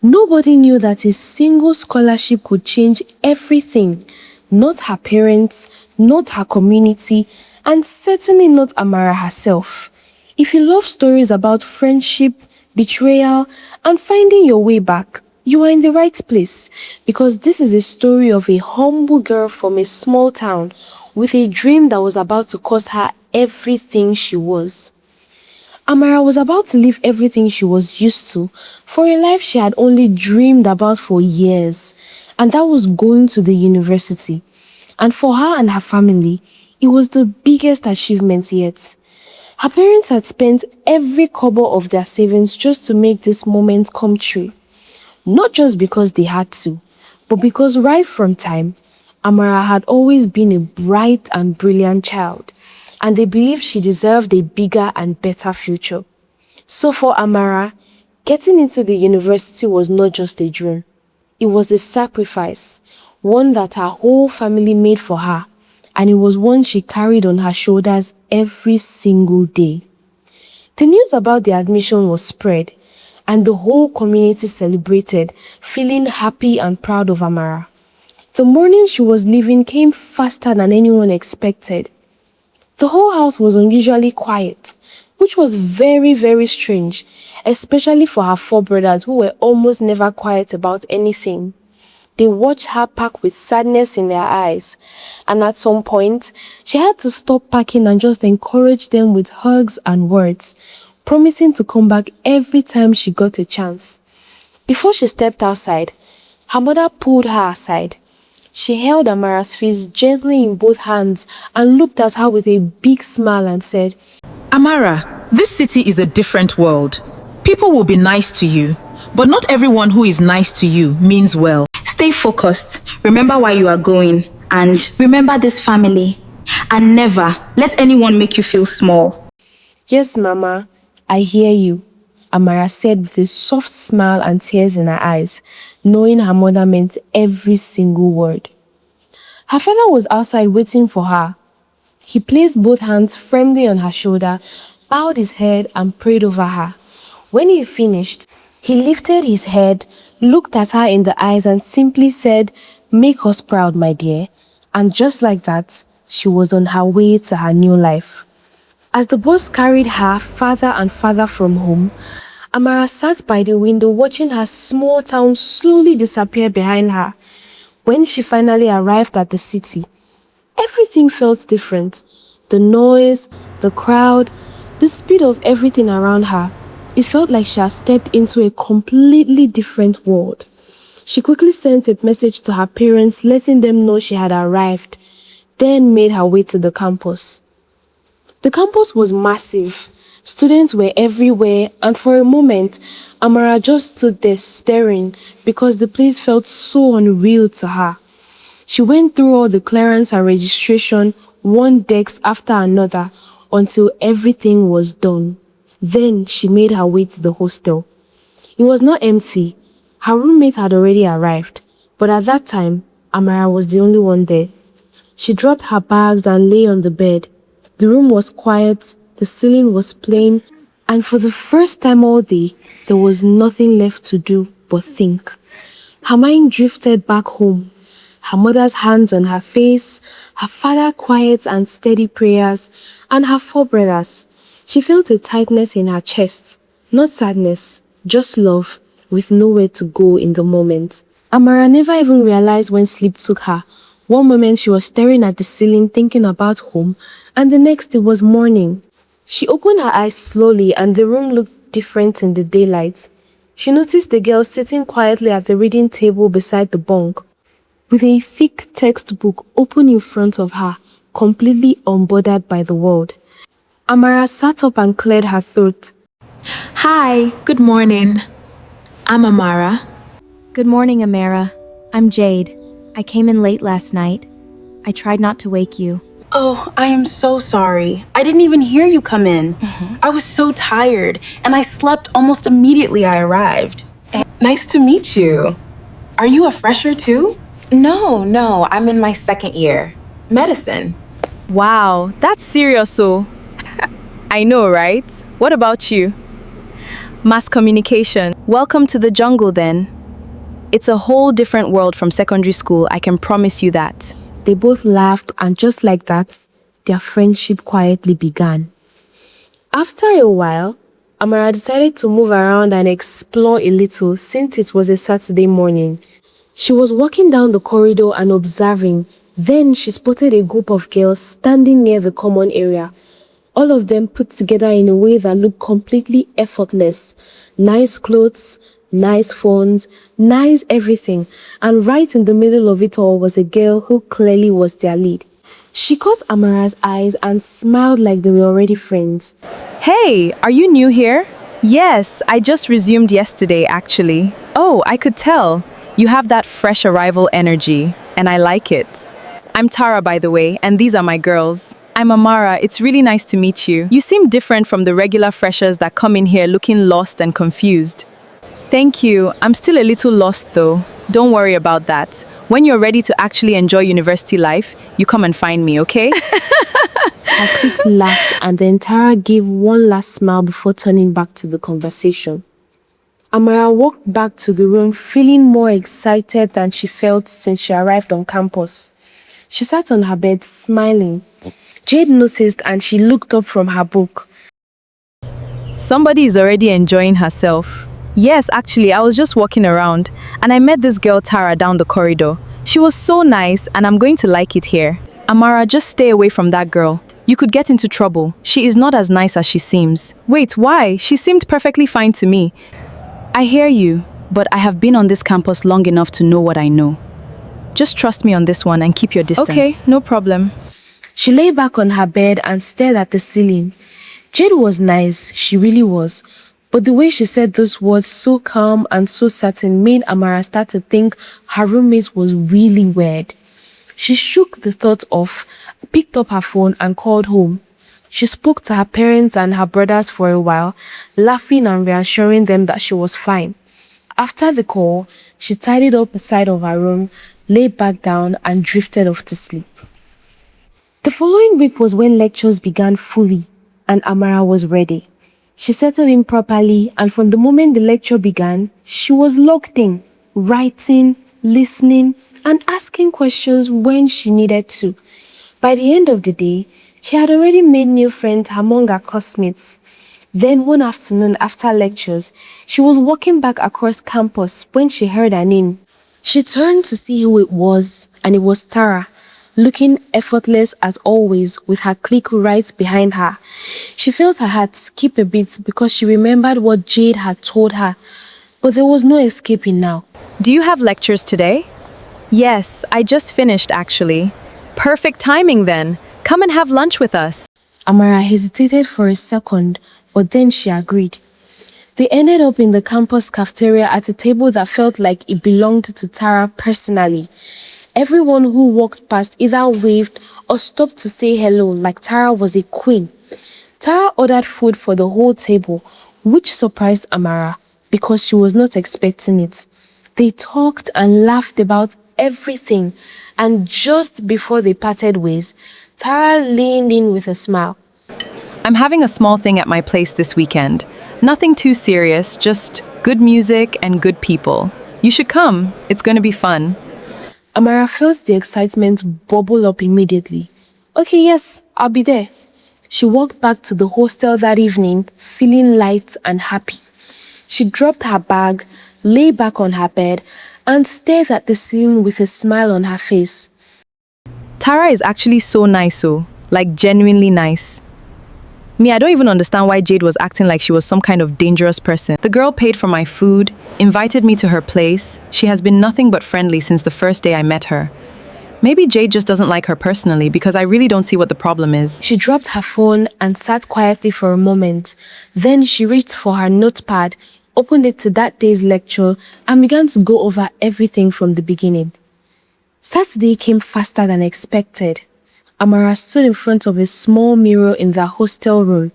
Nobody knew that a single scholarship could change everything. Not her parents, not her community, and certainly not Amara herself. If you love stories about friendship, betrayal, and finding your way back, you are in the right place, because this is a story of a humble girl from a small town with a dream that was about to cost her everything she was. Amara was about to leave everything she was used to for a life she had only dreamed about for years, and that was going to the university. And for her and her family, it was the biggest achievement yet. Her parents had spent every kobo of their savings just to make this moment come true. Not just because they had to, but because right from time, Amara had always been a bright and brilliant child, and they believed she deserved a bigger and better future. So for Amara, getting into the university was not just a dream. It was a sacrifice, one that her whole family made for her, and it was one she carried on her shoulders every single day. The news about the admission was spread, and the whole community celebrated, feeling happy and proud of Amara. The morning she was leaving came faster than anyone expected. The whole house was unusually quiet, which was very, very strange, especially for her four brothers who were almost never quiet about anything. They watched her pack with sadness in their eyes, and at some point, she had to stop packing and just encourage them with hugs and words, promising to come back every time she got a chance. Before she stepped outside, her mother pulled her aside. She held Amara's face gently in both hands and looked at her with a big smile and said, Amara, this city is a different world. People will be nice to you, but not everyone who is nice to you means well. Stay focused, remember why you are going, and remember this family. And never let anyone make you feel small. Yes, Mama, I hear you, Amara said with a soft smile and tears in her eyes, knowing her mother meant every single word. Her father was outside waiting for her. He placed both hands firmly on her shoulder, bowed his head and prayed over her. When he finished, he lifted his head, looked at her in the eyes and simply said, "Make us proud, my dear." And just like that, she was on her way to her new life. As the bus carried her farther and farther from home, Amara sat by the window watching her small town slowly disappear behind her. When she finally arrived at the city, everything felt different. The noise, the crowd, the speed of everything around her. It felt like she had stepped into a completely different world. She quickly sent a message to her parents letting them know she had arrived, then made her way to the campus. The campus was massive. Students were everywhere, and for a moment, Amara just stood there staring because the place felt so unreal to her. She went through all the clearance and registration, one desk after another, until everything was done. Then she made her way to the hostel. It was not empty. Her roommate had already arrived, but at that time, Amara was the only one there. She dropped her bags and lay on the bed. The room was quiet, the ceiling was plain, and for the first time all day, there was nothing left to do but think. Her mind drifted back home. Her mother's hands on her face, her father quiet and steady prayers, and her four brothers. She felt a tightness in her chest, not sadness, just love, with nowhere to go in the moment. Amara never even realized when sleep took her. One moment she was staring at the ceiling thinking about home, and the next it was morning. She opened her eyes slowly and the room looked different in the daylight. She noticed the girl sitting quietly at the reading table beside the bunk, with a thick textbook open in front of her, completely unbothered by the world. Amara sat up and cleared her throat. Hi, good morning. I'm Amara. Good morning, Amara. I'm Jade. I came in late last night. I tried not to wake you. Oh, I am so sorry. I didn't even hear you come in. I was so tired, and I slept almost immediately I arrived. Nice to meet you. Are you a fresher too? No, I'm in my second year. Medicine. Wow, that's serious, so. I know, right? What about you? Mass communication. Welcome to the jungle then. It's a whole different world from secondary school, I can promise you that. They both laughed, and just like that, their friendship quietly began. After a while, Amara decided to move around and explore a little since it was a Saturday morning. She was walking down the corridor and observing. Then she spotted a group of girls standing near the common area. All of them put together in a way that looked completely effortless. Nice clothes, nice phones, nice everything. And right in the middle of it all was a girl who clearly was their lead. She caught Amara's eyes and smiled like they were already friends. Hey, are you new here? Yes, I just resumed yesterday actually. Oh, I could tell. You have that fresh arrival energy, and I like it. I'm Tara, by the way, and these are my girls. I'm Amara, it's really nice to meet you. You seem different from the regular freshers that come in here looking lost and confused. Thank you, I'm still a little lost though. Don't worry about that. When you're ready to actually enjoy university life, you come and find me, okay? A quick laugh, and then Tara gave one last smile before turning back to the conversation. Amara walked back to the room feeling more excited than she felt since she arrived on campus. She sat on her bed smiling. Jade noticed and she looked up from her book. Somebody is already enjoying herself. Yes, actually, I was just walking around and I met this girl Tara down the corridor. She was so nice and I'm going to like it here. Amara, just stay away from that girl. You could get into trouble. She is not as nice as she seems. Wait, why? She seemed perfectly fine to me. I hear you, but I have been on this campus long enough to know what I know. Just trust me on this one and keep your distance. Okay, no problem. She lay back on her bed and stared at the ceiling. Jade was nice, she really was. But the way she said those words so calm and so certain made Amara start to think her roommate was really weird. She shook the thought off, picked up her phone and called home. She spoke to her parents and her brothers for a while, laughing and reassuring them that she was fine. After the call, she tidied up the side of her room, lay back down and drifted off to sleep. The following week was when lectures began fully and Amara was ready. She settled in properly, and from the moment the lecture began, she was locked in, writing, listening, and asking questions when she needed to. By the end of the day, she had already made new friends among her classmates. Then one afternoon after lectures, she was walking back across campus when she heard her name. She turned to see who it was, and it was Tara, looking effortless as always with her clique right behind her. She felt her heart skip a bit because she remembered what Jade had told her, but there was no escaping now. Do you have lectures today? Yes, I just finished actually. Perfect timing then. Come and have lunch with us. Amara hesitated for a second, but then she agreed. They ended up in the campus cafeteria at a table that felt like it belonged to Tara personally. Everyone who walked past either waved or stopped to say hello like Tara was a queen. Tara ordered food for the whole table, which surprised Amara because she was not expecting it. They talked and laughed about everything, and just before they parted ways, Tara leaned in with a smile. I'm having a small thing at my place this weekend. Nothing too serious, just good music and good people. You should come. It's going to be fun. Amara felt the excitement bubble up immediately. Okay, yes, I'll be there. She walked back to the hostel that evening, feeling light and happy. She dropped her bag, lay back on her bed, and stared at the ceiling with a smile on her face. Tara is actually so nice, like genuinely nice. Me, I don't even understand why Jade was acting like she was some kind of dangerous person. The girl paid for my food, invited me to her place. She has been nothing but friendly since the first day I met her. Maybe Jade just doesn't like her personally because I really don't see what the problem is. She dropped her phone and sat quietly for a moment. Then she reached for her notepad, opened it to that day's lecture, and began to go over everything from the beginning. Saturday came faster than expected. Amara stood in front of a small mirror in the hostel room,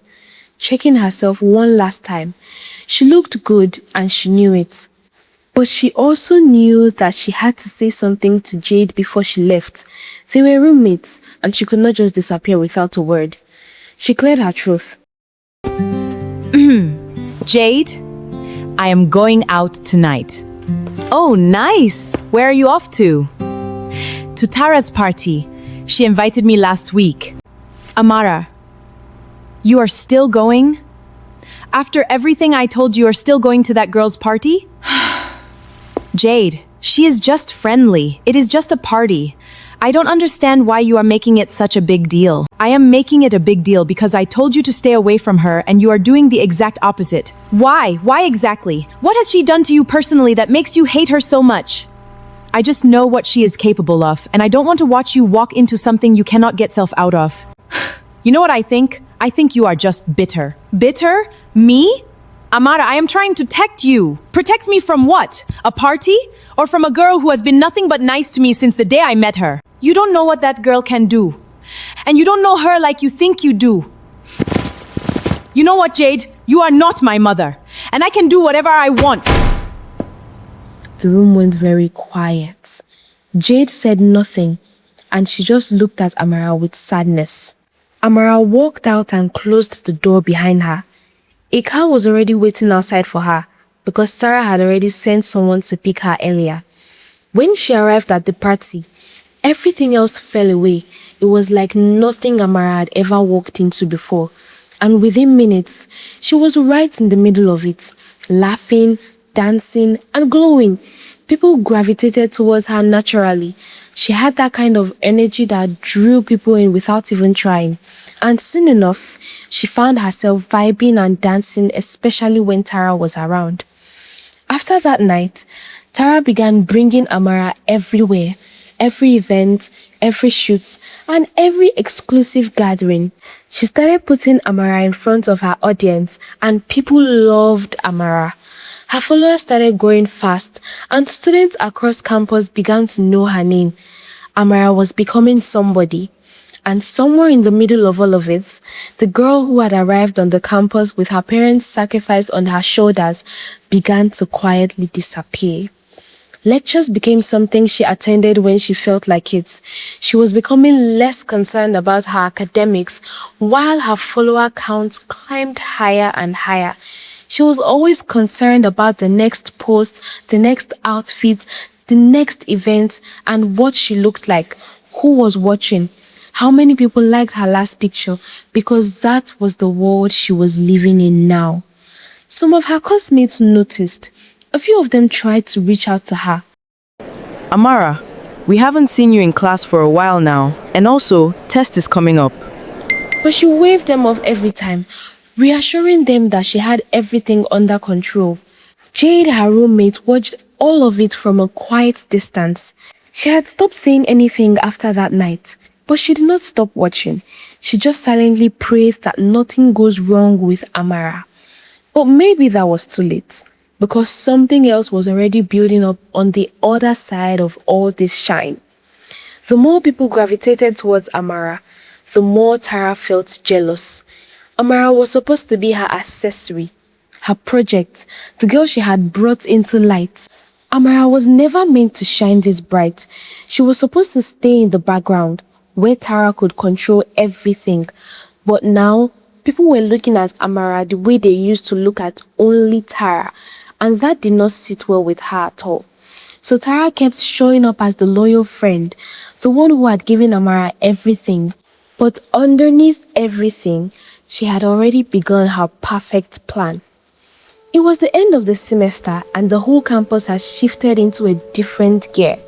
checking herself one last time. She looked good and she knew it. But she also knew that she had to say something to Jade before she left. They were roommates and she could not just disappear without a word. She cleared her truth. Jade, I am going out tonight. Oh, nice! Where are you off to? To Tara's party. She invited me last week. Amara, you are still going? After everything I told you, are still going to that girl's party? Jade, she is just friendly. It is just a party. I don't understand why you are making it such a big deal. I am making it a big deal because I told you to stay away from her and you are doing the exact opposite. Why? Why exactly? What has she done to you personally that makes you hate her so much? I just know what she is capable of, and I don't want to watch you walk into something you cannot get self out of. You know what I think? I think you are just bitter. Bitter? Me? Amara, I am trying to protect you. Protect me from what? A party? Or from a girl who has been nothing but nice to me since the day I met her? You don't know what that girl can do. And you don't know her like you think you do. You know what, Jade? You are not my mother. And I can do whatever I want. The room went very quiet. Jade said nothing, and she just looked at Amara with sadness. Amara walked out and closed the door behind her. A car was already waiting outside for her because Sarah had already sent someone to pick her earlier. When she arrived at the party, everything else fell away. It was like nothing Amara had ever walked into before. And within minutes, she was right in the middle of it, laughing, dancing, and glowing. People gravitated towards her naturally. She had that kind of energy that drew people in without even trying. And soon enough, she found herself vibing and dancing, especially when Tara was around. After that night, Tara began bringing Amara everywhere. Every event, every shoot, and every exclusive gathering. She started putting Amara in front of her audience, and people loved Amara. Her followers started growing fast, and students across campus began to know her name. Amara was becoming somebody. And somewhere in the middle of all of it, the girl who had arrived on the campus with her parents' sacrifice on her shoulders began to quietly disappear. Lectures became something she attended when she felt like it. She was becoming less concerned about her academics while her follower count climbed higher and higher. She was always concerned about the next post, the next outfit, the next event, and what she looked like, who was watching, how many people liked her last picture, because that was the world she was living in now. Some of her classmates noticed. A few of them tried to reach out to her. Amara, we haven't seen you in class for a while now, and also, test is coming up. But she waved them off every time, reassuring them that she had everything under control. Jade, her roommate, watched all of it from a quiet distance. She had stopped saying anything after that night, but she did not stop watching. She just silently prayed that nothing goes wrong with Amara. But maybe that was too late, because something else was already building up on the other side of all this shine. The more people gravitated towards Amara, the more Tara felt jealous. Amara was supposed to be her accessory, her project, the girl she had brought into light. Amara was never meant to shine this bright. She was supposed to stay in the background, where Tara could control everything. But now, people were looking at Amara the way they used to look at only Tara, and that did not sit well with her at all. So Tara kept showing up as the loyal friend, the one who had given Amara everything. But underneath everything, she had already begun her perfect plan. It was the end of the semester, and the whole campus had shifted into a different gear.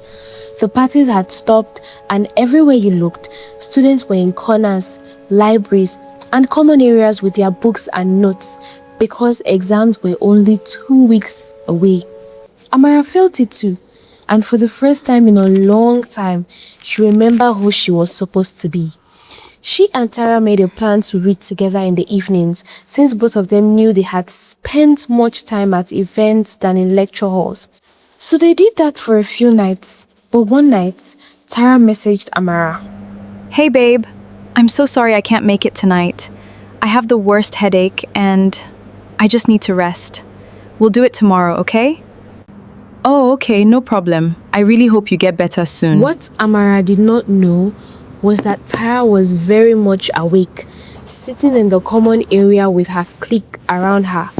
The parties had stopped, and everywhere you looked, students were in corners, libraries, and common areas with their books and notes, because exams were only 2 weeks away. Amara felt it too, and for the first time in a long time, she remembered who she was supposed to be. She and Tara made a plan to read together in the evenings, since both of them knew they had spent much time at events than in lecture halls. So they did that for a few nights, but one night, Tara messaged Amara. Hey babe, I'm so sorry I can't make it tonight. I have the worst headache and I just need to rest. We'll do it tomorrow, okay? Oh, okay, no problem. I really hope you get better soon. What Amara did not know was that Tara was very much awake, sitting in the common area with her clique around her.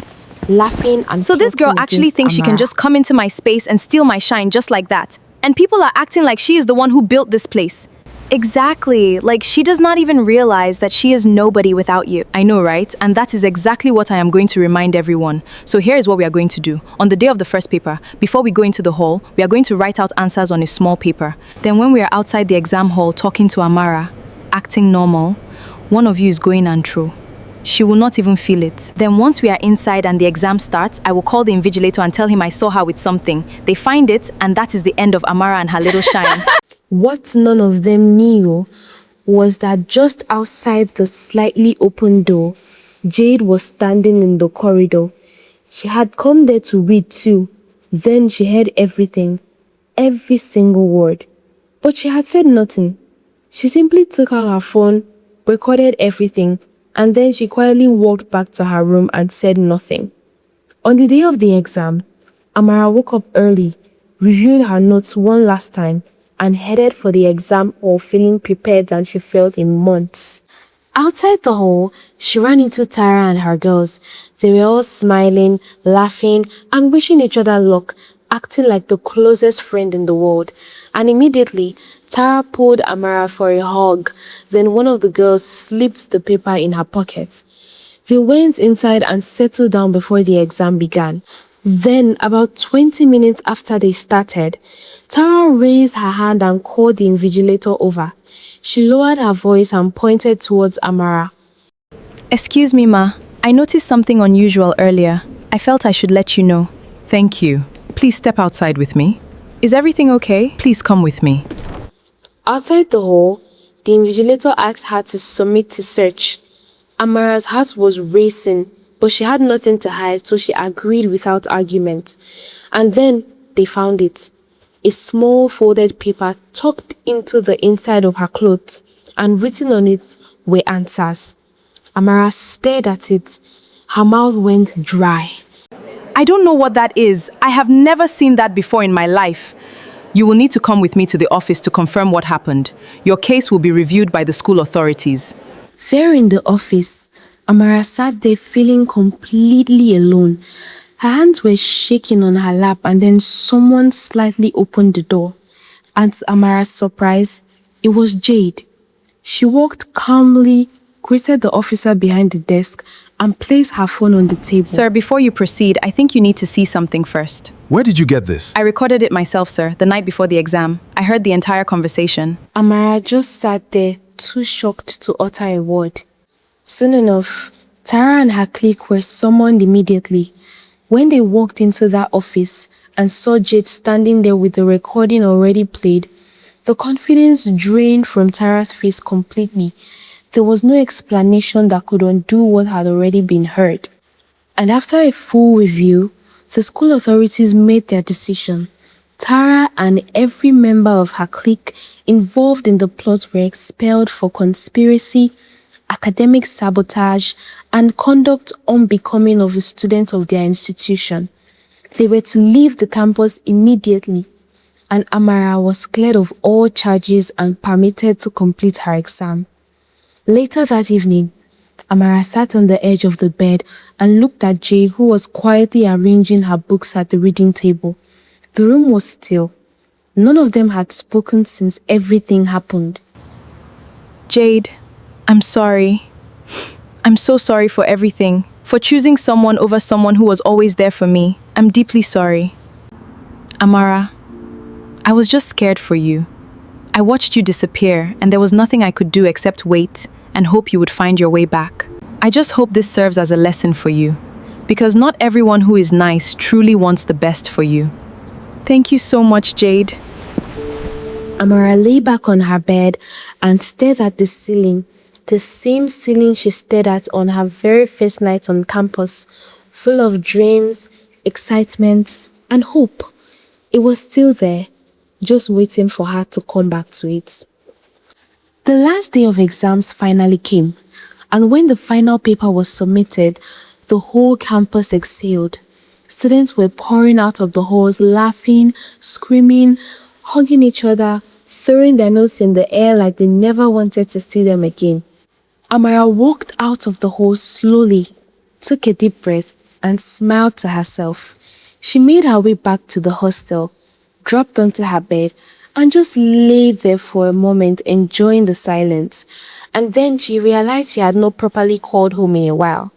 laughing and So this girl plotting actually against thinks she can Amara. just come into my space and steal my shine just like that. And people are acting like she is the one who built this place. Exactly. Like she does not even realize that she is nobody without you. I know, right? And that is exactly what I am going to remind everyone. So here is what we are going to do. On the day of the first paper, before we go into the hall, we are going to write out answers on a small paper. Then when we are outside the exam hall talking to Amara, acting normal, one of you is going untrue. She will not even feel it. Then once we are inside and the exam starts, I will call the invigilator and tell him I saw her with something. They find it, and that is the end of Amara and her little shine. What none of them knew was that just outside the slightly open door, Jade was standing in the corridor. She had come there to read too. Then she heard everything, every single word. But she had said nothing. She simply took out her phone, recorded everything, and then she quietly walked back to her room and said nothing. On the day of the exam, Amara woke up early, reviewed her notes one last time, and headed for the exam hall feeling prepared than she felt in months. Outside the hall, she ran into Tara and her girls. They were all smiling, laughing, and wishing each other luck, acting like the closest friend in the world. And immediately, Tara pulled Amara for a hug. Then one of the girls slipped the paper in her pocket. They went inside and settled down before the exam began. Then, about 20 minutes after they started, Tara raised her hand and called the invigilator over. She lowered her voice and pointed towards Amara. Excuse me, Ma. I noticed something unusual earlier. I felt I should let you know. Thank you. Please step outside with me. Is everything okay? Please come with me. Outside the hall, the invigilator asked her to submit to search. Amara's heart was racing, but she had nothing to hide, so she agreed without argument. And then they found it. A small folded paper tucked into the inside of her clothes, and written on it were answers. Amara stared at it. Her mouth went dry. I don't know what that is. I have never seen that before in my life. You will need to come with me to the office to confirm what happened. Your case will be reviewed by the school authorities. There in the office, Amara sat there feeling completely alone. Her hands were shaking on her lap, and then someone slightly opened the door. And to Amara's surprise, it was Jade. She walked calmly, greeted the officer behind the desk, and placed her phone on the table. Sir, before you proceed, I think you need to see something first. Where did you get this? I recorded it myself, sir, the night before the exam. I heard the entire conversation. Amara just sat there, too shocked to utter a word. Soon enough, Tara and her clique were summoned immediately. When they walked into that office and saw Jade standing there with the recording already played, the confidence drained from Tara's face completely. There was no explanation that could undo what had already been heard. And after a full review, the school authorities made their decision. Tara and every member of her clique involved in the plot were expelled for conspiracy, academic sabotage, and conduct unbecoming of a student of their institution. They were to leave the campus immediately, and Amara was cleared of all charges and permitted to complete her exam. Later that evening, Amara sat on the edge of the bed and looked at Jade, who was quietly arranging her books at the reading table. The room was still. None of them had spoken since everything happened. Jade, I'm sorry. I'm so sorry for everything. For choosing someone over someone who was always there for me. I'm deeply sorry. Amara, I was just scared for you. I watched you disappear, and there was nothing I could do except wait and hope you would find your way back. I just hope this serves as a lesson for you, because not everyone who is nice truly wants the best for you. Thank you so much, Jade. Amara lay back on her bed and stared at the ceiling, the same ceiling she stared at on her very first night on campus, full of dreams, excitement, and hope. It was still there, just waiting for her to come back to it. The last day of exams finally came, and when the final paper was submitted, the whole campus exhaled. Students were pouring out of the halls, laughing, screaming, hugging each other, throwing their notes in the air like they never wanted to see them again. Amara walked out of the hall slowly, took a deep breath, and smiled to herself. She made her way back to the hostel, dropped onto her bed, and just lay there for a moment enjoying the silence. And then she realized she had not properly called home in a while.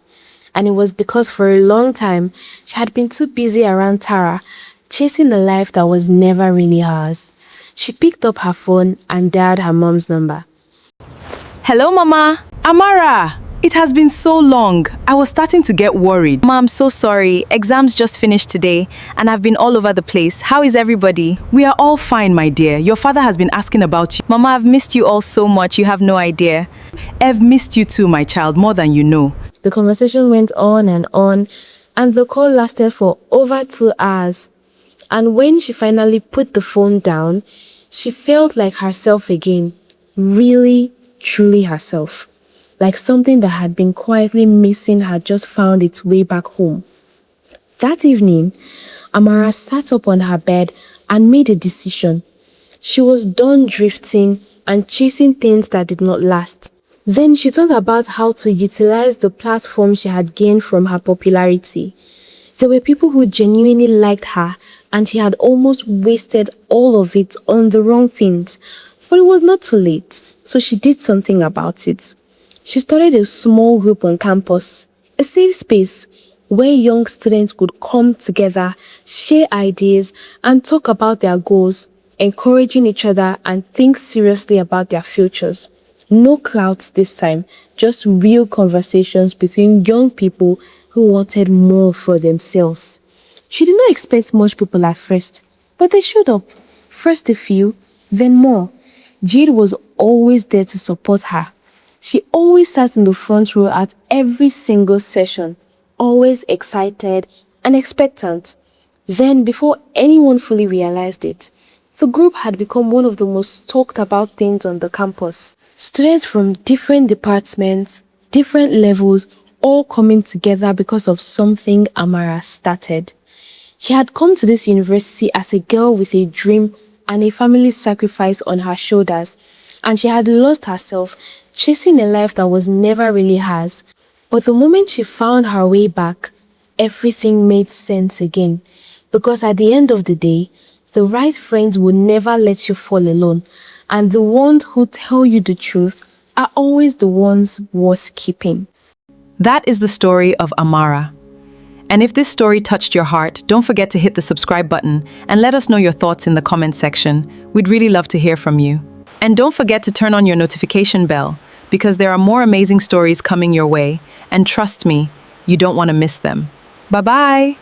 And it was because for a long time, she had been too busy around Tara, chasing a life that was never really hers. She picked up her phone and dialed her mom's number. Hello, Mama. Amara, it has been so long. I was starting to get worried. Mama, I'm so sorry. Exams just finished today, and I've been all over the place. How is everybody? We are all fine, my dear. Your father has been asking about you. Mama, I've missed you all so much. You have no idea. I've missed you too, my child, more than you know. The conversation went on, and the call lasted for over 2 hours. And when she finally put the phone down, she felt like herself again. Really, truly herself. Like something that had been quietly missing had just found its way back home. That evening, Amara sat up on her bed and made a decision. She was done drifting and chasing things that did not last. Then she thought about how to utilize the platform she had gained from her popularity. There were people who genuinely liked her, and she had almost wasted all of it on the wrong things. But it was not too late, so she did something about it. She started a small group on campus, a safe space where young students could come together, share ideas, and talk about their goals, encouraging each other and think seriously about their futures. No clouds this time, just real conversations between young people who wanted more for themselves. She did not expect much people at first, but they showed up. First a few, then more. Jade was always there to support her. She always sat in the front row at every single session, always excited and expectant. Then, before anyone fully realized it, the group had become one of the most talked about things on the campus. Students from different departments, different levels, all coming together because of something Amara started. She had come to this university as a girl with a dream and a family sacrifice on her shoulders, and she had lost herself chasing a life that was never really hers. But the moment she found her way back, everything made sense again. Because at the end of the day, the right friends will never let you fall alone, and the ones who tell you the truth are always the ones worth keeping. That is the story of Amara. And if this story touched your heart, don't forget to hit the subscribe button and let us know your thoughts in the comment section. We'd really love to hear from you. And don't forget to turn on your notification bell, because there are more amazing stories coming your way, and trust me, you don't want to miss them. Bye-bye!